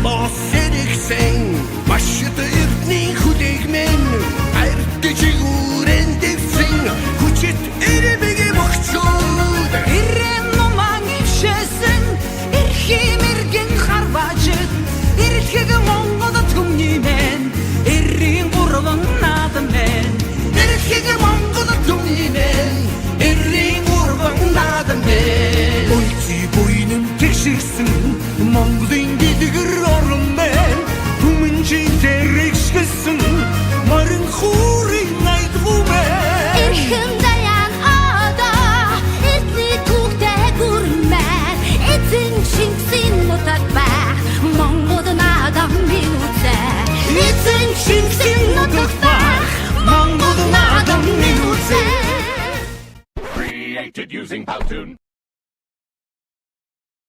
Сериксэн башид эрдний хүлээгмэн ард жигүүрэн дэвсэн хүчит эрбэг мөхчүүд Ирэн номан ившэсэн эрхим эргэн харважид эрхэг Монгол түмниймэн эрийн гурван наадмэн эрхэг Монгол түмниймэн эрийн гурван наадмэн Өлций буйным тэгшэрсэн Монголын